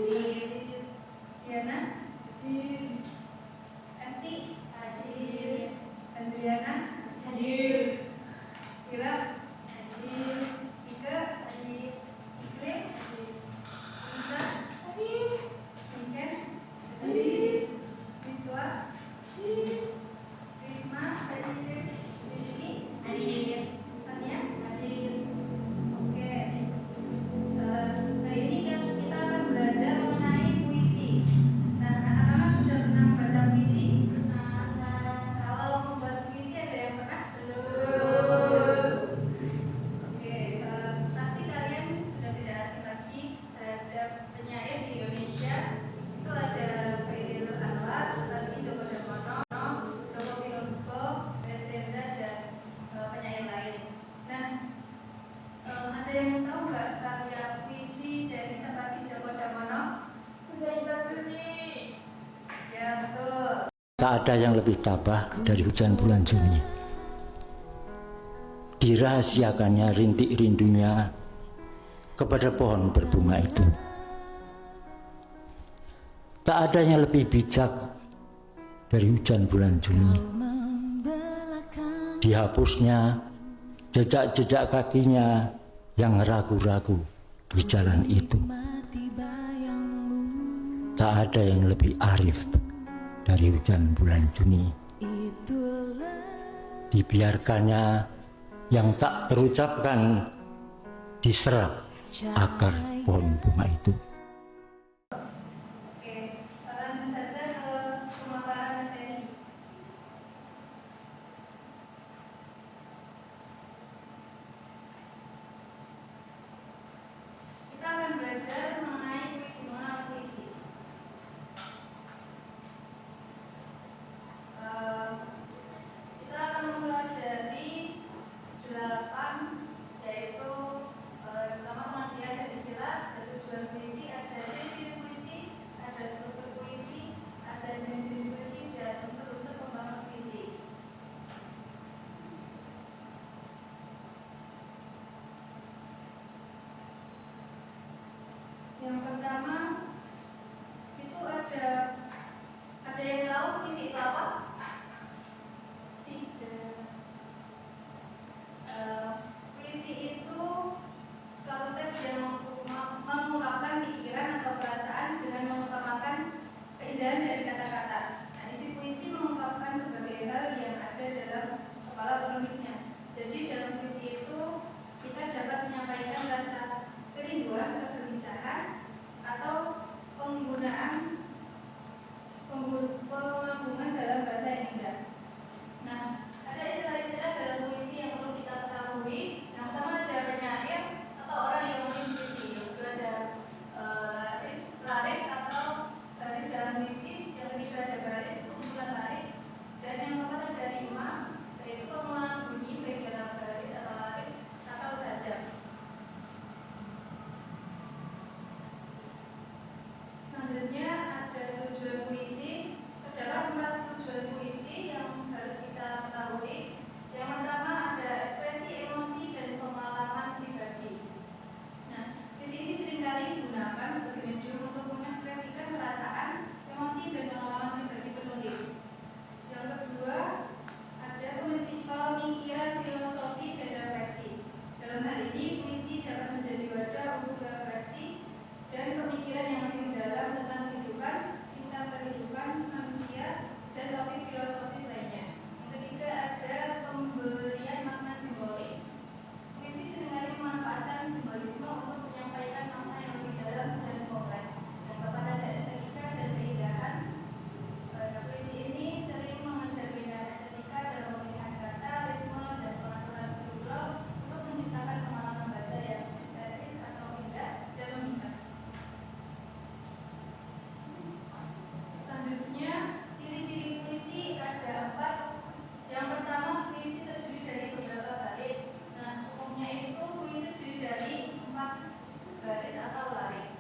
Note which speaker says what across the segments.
Speaker 1: Hadir.
Speaker 2: Diana?
Speaker 1: Hadir.
Speaker 2: Esti?
Speaker 1: Hadir.
Speaker 2: Andriana?
Speaker 1: Hadir.
Speaker 2: Ira?
Speaker 1: Hadir.
Speaker 2: Ika?
Speaker 1: Hadir.
Speaker 2: Iklim? Lisa?
Speaker 1: Hadir.
Speaker 2: Niken?
Speaker 1: Hadir.
Speaker 2: Wiswa?
Speaker 1: Hadir.
Speaker 2: Risma?
Speaker 1: Hadir.
Speaker 2: Rizky?
Speaker 1: Hadir.
Speaker 2: Sania?
Speaker 1: Hadir.
Speaker 2: Oke. Hari ini kan kita akan belajar mengenai puisi. Nah, anak-anak sudah pernah membaca puisi? Kalau membuat puisi ada yang pernah?
Speaker 1: Belum.
Speaker 2: Oke, pasti kalian sudah tidak asing lagi terhadap penyair di Indonesia. Itu ada Chairil Anwar, Sutardi Djoko Damono, Djoko Pinurbo, Desrenda, dan penyair lain. Nah, ada yang tahu nggak karya puisi dari Sutardi Djoko Damono?
Speaker 1: Hujan Bumi.
Speaker 2: Ya, betul.
Speaker 3: Tak ada yang lebih tabah dari hujan bulan Juni. Dirahasiakannya rintik rindunya kepada pohon berbunga itu. Tak ada yang lebih bijak dari hujan bulan Juni. Dihapusnya jejak-jejak kakinya yang ragu-ragu di jalan itu. Tak ada yang lebih arif dari hujan bulan Juni. Dibiarkannya yang tak terucapkan diserap akar pohon bunga itu.
Speaker 2: Oke, lanjut saja ke pemaparan materi. Kita akan belajar mengenai puisi, mengenal puisi. Kita akan mempelajari 8, yaitu pertama pengertian dan istilah, ada tujuan puisi, ada ciri-ciri puisi, ada struktur puisi, ada jenis-jenis puisi, dan unsur-unsur pembangunan puisi. Yang pertama itu ada yang tahu puisi itu apa?
Speaker 1: Tidak.
Speaker 2: Puisi itu suatu teks yang mengungkapkan pikiran atau perasaan dengan mengutamakan keindahan dari kata-kata. Nah, isi puisi mengungkapkan berbagai hal yang ada dalam kepala penulisnya. Jadi dalam puisi itu kita dapat menyampaikan rasa kerinduan, kegelisahan, atau penggunaan penggabungan dalam bahasa yang indah. Nah, ada istilah-istilah dalam puisi yang perlu kita ketahui. Yang pertama ada penyair atau orang yang menulis puisi. Yang kedua ada larik atau baris dalam puisi. Yang ketiga ada baris, kumpulan larik. Dan yang keempat ada rima, yaitu pengulangan bunyi baik dalam baris atau larik atau sajak. Selanjutnya ada tujuan puisi. Terdapat 4 tujuan puisi yang harus kita ketahui. Yang pertama ada ekspresi emosi dan pengalaman pribadi. Nah, puisi ini seringkali digunakan sebagai medium untuk mengekspresikan perasaan, emosi, dan pengalaman pribadi penulis. Yang kedua ada pemikiran filosofi dan refleksi. Dalam hal ini puisi dapat menjadi wadah untuk refleksi dan pemikiran yang lebih mendalam tentang kehidupan, cinta kehidupan manusia, dan topik filosofis lainnya. Yang ketiga ada pemberian makna simbolik. Puisi seringkali memanfaatkan simbolisme untuk menyampaikan makna yang lebih dalam dan kompleks. Yang keempat ada estetika dan keindahan. Puisi ini sering mengejar keindahan estetika dalam pemilihan kata, ritme, dan pengaturan struktural untuk menciptakan pengalaman baca yang estetis atau indah dan memikat. Selanjutnya, ciri-ciri puisi ada 4. Yang pertama, puisi terdiri dari beberapa bait. Nah, umumnya itu puisi terdiri dari 4 baris atau larik.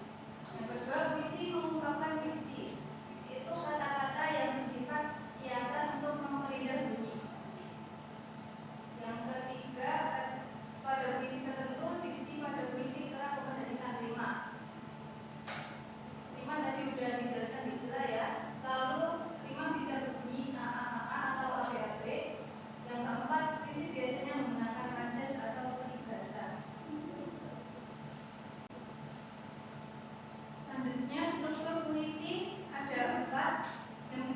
Speaker 2: Yang kedua, puisi mengungkapkan diksi. Diksi itu kata-kata yang bersifat kiasan untuk memperindah bunyi. Yang ketiga, pada puisi tertentu, diksi pada puisi kerap memperhatikan rima. sudah dijelaskan di istilah ya. Lalu rima bisa berbunyi a a a atau a b a b. Yang keempat, puisi biasanya menggunakan majas atau peribahasa. Selanjutnya struktur puisi ada 4. Yang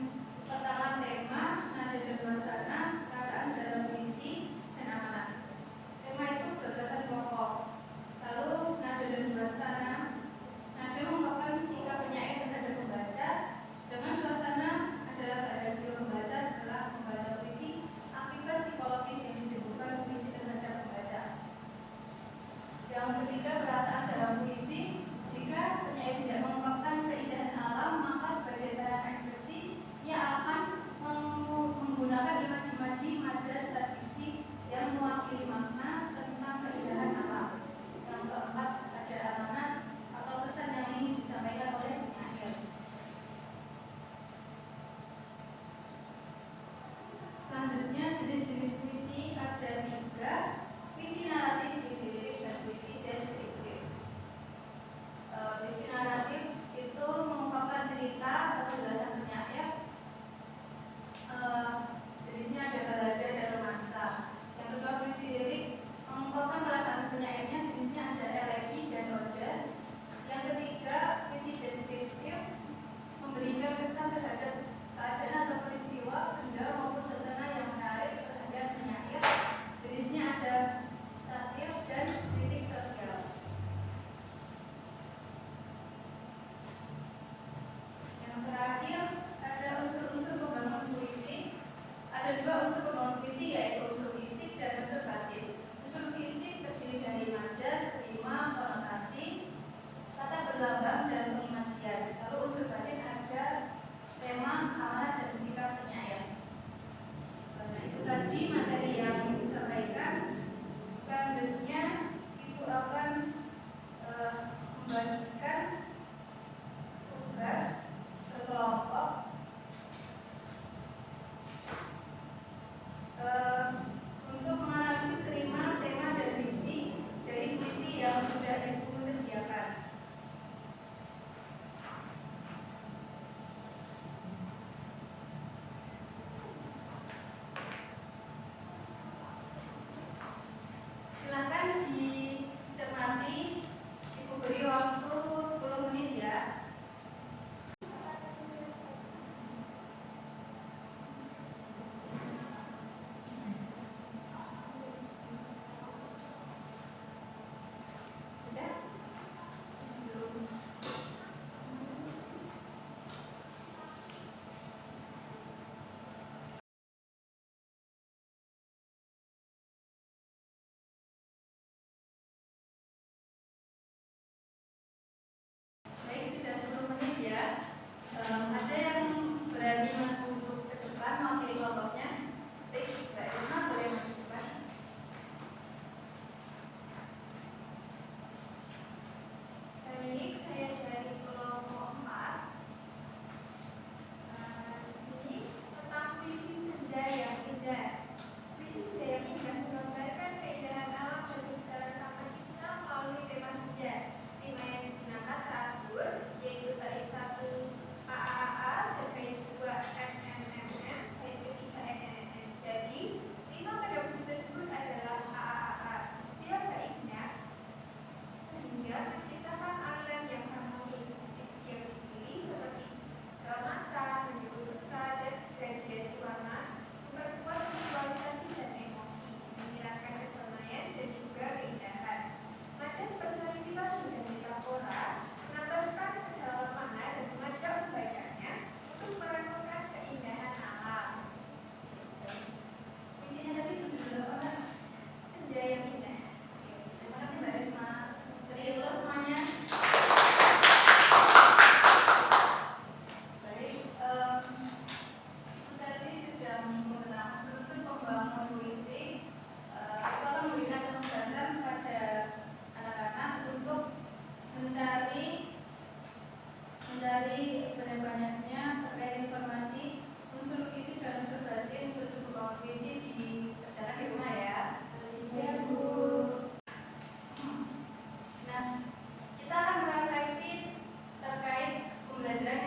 Speaker 2: pertama tema, nada dan suasana, perasaan dalam puisi, dan amanat. Tema itu gagasan pokok. Lalu nada dan suasana, nada mengungkapkan sikap penyair terhadap pembaca, sedangkan suasana adalah keadaan jiwa pembaca setelah membaca puisi akibat psikologis yang ditimbulkan puisi terhadap pembaca. Yang ketiga, perasaan dalam puisi. Jika penyair tidak mengungkapkan keindahan alam, maka sebagai sarana ekspresi ia akan menggunakan imaji-imaji, majas, tradisi yang mewakili makna tentang keindahan alam. Yang keempat, ada amanat atau pesan yang ingin disampaikan oleh penyair. Selanjutnya, jenis-jenis puisi ada 3: puisi naratif, puisi lirik, dan puisi deskriptif. Puisi naratif itu mengungkapkan cerita atau penjelasan penyair. Jenisnya ada balada dan romansa. Yang kedua, puisi lirik mengungkapkan perasaan penyairnya, jenisnya ada elegi dan ode. Yang ketiga, puisi deskriptif memberikan kesan terhadap keadaan atau peristiwa, benda maupun suasana yang menarik perhatian penyair, jenisnya ada satir dan kritik sosial. Yang terakhir, ada unsur-unsur pembangun puisi. Ada 2 unsur pembangun puisi, yaitu unsur fisik dan unsur batin. Unsur fisik terdiri dari majas, rima, konotasi, tata berlambang, dan pengimajian. Lalu unsur batin ada tema, amanat, dan sikap penyair. Nah, itu tadi materi yang Ibu sampaikan. Selanjutnya Ibu akan membagikan tugas berkelompok untuk menganalisis rima, tema, dan diksi dari puisi yang sudah Ibu sediakan. Silakan dicermati. Ibu beri waktu 10 menit ya. Sudah? Belum. Baik, sudah 10 menit ya. Ada yang berani maju untuk ke depan mewakili kelompoknya? Baik, Mbak Risma boleh maju ke depan.
Speaker 1: Baik, saya dari kelompok 4. Di sini tentang puisi senja yang indah. Puisi senja yang indah menggambarkan keindahan alam dan kebesaran sang pencipta melalui tema senja. Tema yang digunakan teratur, yaitu bait 1 AAA dan bait 2 MNMM, bait ketiga NNN. Jadi, rima pada puisi tersebut adalah AAA. Setiap baitnya sehingga menciptakan aliran yang harmonis. Diksi yang dipilih seperti keemasan, menyebut mesra, dan gradiasi warna, memperkuat visualisasi dan emosi, menghilangkan kedamaian dan juga keindahan. Majas personifikasi dan metafora menambahkan kedalaman makna dan mengajak pembacanya untuk merenungkan keindahan alam.
Speaker 2: Puisinya tadi berjudul apa?
Speaker 1: Senja yang indah.
Speaker 2: Terima kasih Mbak Risma. Beri dulu semuanya. Baik, tadi sudah menyinggung tentang unsur-unsur pembangun puisi. Kita akan memberikan penugasan pada anak-anak untuk mencari sebanyak-banyaknya terkait informasi unsur fisik dan unsur batin, unsur pembangun puisi dikerjakan di rumah ya. Ya Bu. Nah, kita akan merefleksi terkait pembelajaran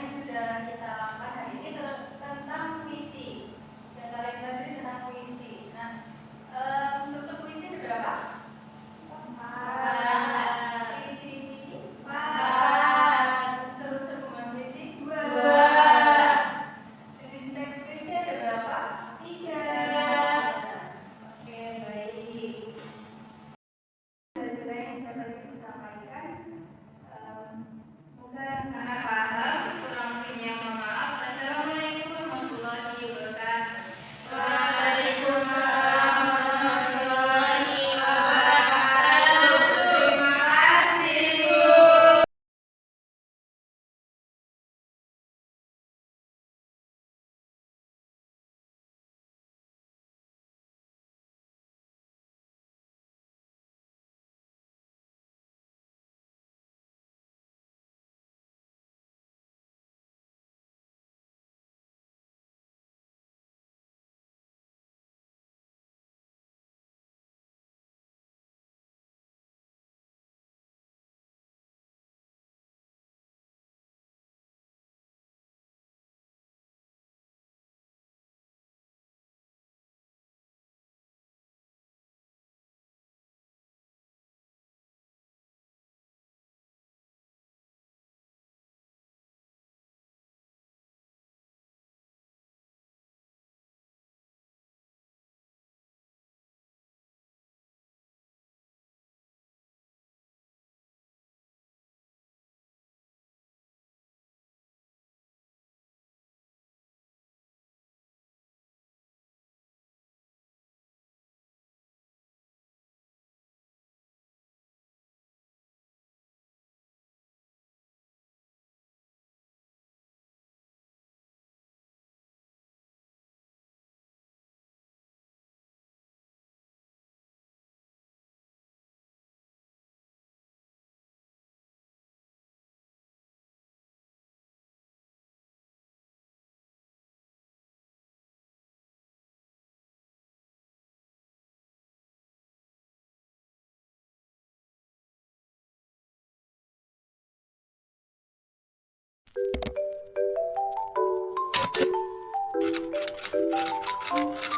Speaker 1: Thank you.